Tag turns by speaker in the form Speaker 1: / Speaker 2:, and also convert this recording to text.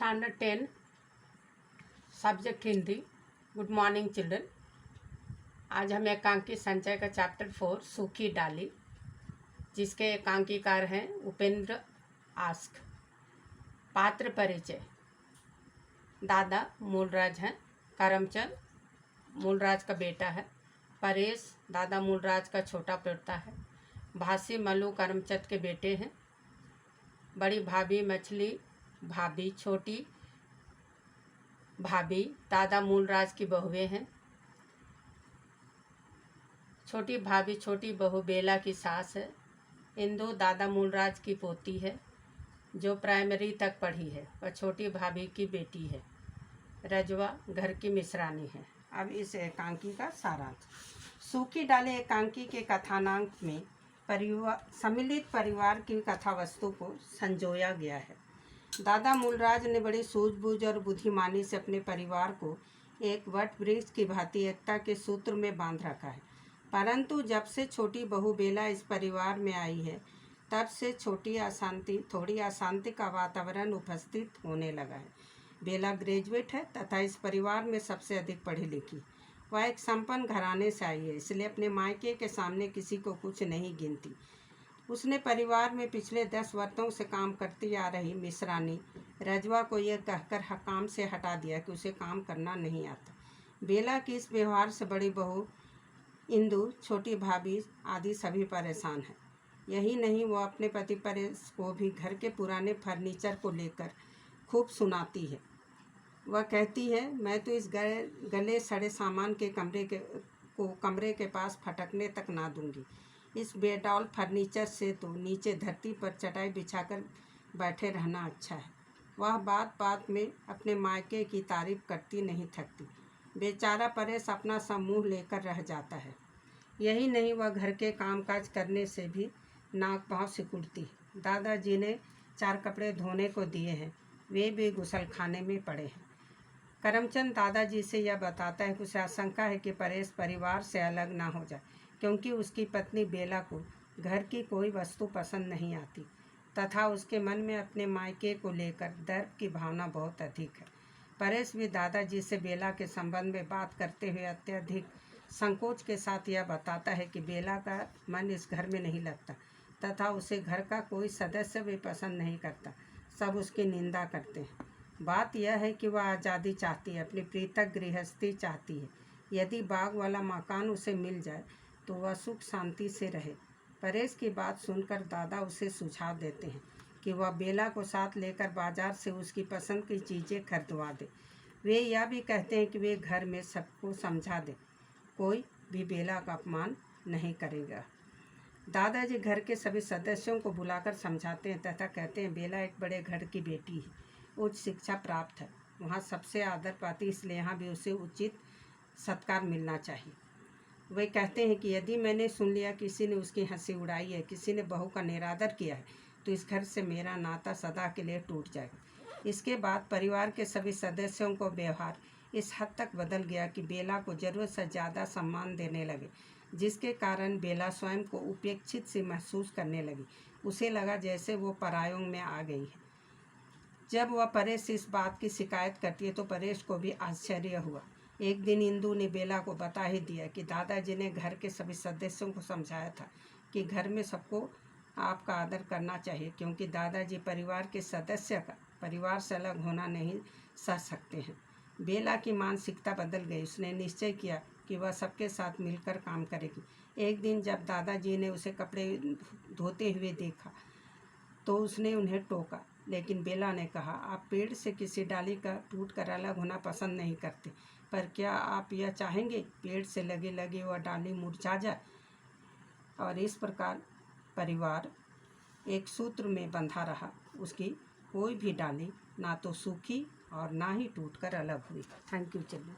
Speaker 1: Standard 10 subject Hindi. Good morning children. आज हम एकांकी संचय का चैप्टर 4 सूखी डाली, जिसके एकांकीकार हैं उपेंद्र आस्क। पात्र परिचय। दादा मूलराज हैं। करमचंद मूलराज का बेटा है। परेश दादा मूलराज का छोटा पोता है। भासी मल्लू करमचंद के बेटे हैं। बड़ी भाभी मछली भाभी छोटी भाभी दादा मूलराज की बहुएं हैं। छोटी भाभी छोटी बहू बेला की सास है। इंदु दादा मूलराज की पोती है जो प्राइमरी तक पढ़ी है। वह छोटी भाभी की बेटी है। रजवा घर की मिश्रानी है। अब इस एकांकी का सारांश। सूखी डाले एकांकी के कथानांक में सम्मिलित परिवार की कथा वस्तु को संजोया गया है। दादा मूलराज ने बड़ी सूझबूझ और बुद्धिमानी से अपने परिवार को एक वट वृक्ष की भांति एकता के सूत्र में बांध रखा है। परंतु जब से छोटी बहू बेला इस परिवार में आई है, तब से थोड़ी अशांति का वातावरण उपस्थित होने लगा है। बेला ग्रेजुएट है तथा इस परिवार में सबसे अधिक पढ़ी लिखी। वह एक संपन्न घराने से आई है, इसलिए अपने मायके के सामने किसी को कुछ नहीं गिनती। उसने परिवार में पिछले 10 वर्षों से काम करती आ रही मिश्रानी रजवा को यह कहकर काम से हटा दिया कि उसे काम करना नहीं आता। बेला की इस व्यवहार से बड़ी बहू इंदु, छोटी भाभी आदि सभी परेशान हैं। यही नहीं, वह अपने पति परेश को भी घर के पुराने फर्नीचर को लेकर खूब सुनाती है। वह कहती है, मैं तो इस गले सड़े सामान के कमरे के पास फटकने तक ना दूंगी। इस बेडौल फर्नीचर से तो नीचे धरती पर चटाई बिछाकर बैठे रहना अच्छा है। वह बात बात में अपने मायके की तारीफ करती नहीं थकती। बेचारा परेश अपना समूह लेकर रह जाता है। यही नहीं, वह घर के कामकाज करने से भी नाक पाँव सिकुड़ती है। दादाजी ने 4 कपड़े धोने को दिए हैं, वे भी गुसलखाने में पड़े हैं। करमचंद दादाजी से यह बताता है कि उसे आशंका है कि परेश परिवार से अलग ना हो जाए, क्योंकि उसकी पत्नी बेला को घर की कोई वस्तु पसंद नहीं आती तथा उसके मन में अपने मायके को लेकर दर्प की भावना बहुत अधिक है। परेश भी दादाजी से बेला के संबंध में बात करते हुए अत्यधिक संकोच के साथ यह बताता है कि बेला का मन इस घर में नहीं लगता तथा उसे घर का कोई सदस्य भी पसंद नहीं करता। सब उसकी निंदा करते हैं। बात यह है कि वह आज़ादी चाहती है, अपनी पृथक गृहस्थी चाहती है। यदि बाग वाला मकान उसे मिल जाए तो वह सुख शांति से रहे। परेश की बात सुनकर दादा उसे सुझाव देते हैं कि वह बेला को साथ लेकर बाजार से उसकी पसंद की चीज़ें खरीदवा दे। वे यह भी कहते हैं कि वे घर में सबको समझा दें, कोई भी बेला का अपमान नहीं करेगा। दादाजी घर के सभी सदस्यों को बुलाकर समझाते हैं तथा कहते हैं, बेला एक बड़े घर की बेटी है, उच्च शिक्षा प्राप्त है, वहाँ सबसे आदर पाती, इसलिए यहाँ भी उसे उचित सत्कार मिलना चाहिए। वे कहते हैं कि यदि मैंने सुन लिया किसी ने उसकी हंसी उड़ाई है, किसी ने बहू का निरादर किया है, तो इस घर से मेरा नाता सदा के लिए टूट जाएगा। इसके बाद परिवार के सभी सदस्यों को व्यवहार इस हद तक बदल गया कि बेला को ज़रूरत से ज़्यादा सम्मान देने लगे, जिसके कारण बेला स्वयं को उपेक्षित से महसूस करने लगी। उसे लगा जैसे वो परायों में आ गई है। जब वह परेश से इस बात की शिकायत करती है तो परेश को भी आश्चर्य हुआ। एक दिन इंदु ने बेला को बता ही दिया कि दादाजी ने घर के सभी सदस्यों को समझाया था कि घर में सबको आपका आदर करना चाहिए, क्योंकि दादाजी परिवार के सदस्य का परिवार से अलग होना नहीं सह सकते हैं। बेला की मानसिकता बदल गई। उसने निश्चय किया कि वह सबके साथ मिलकर काम करेगी। एक दिन जब दादाजी ने उसे कपड़े धोते हुए देखा तो उसने उन्हें टोका, लेकिन बेला ने कहा, आप पेड़ से किसी डाली का टूटकर अलग होना पसंद नहीं करते, पर क्या आप यह चाहेंगे पेड़ से लगे वह डाली मुरझा जाए? और इस प्रकार परिवार एक सूत्र में बंधा रहा। उसकी कोई भी डाली ना तो सूखी और ना ही टूटकर अलग हुई। Thank you children.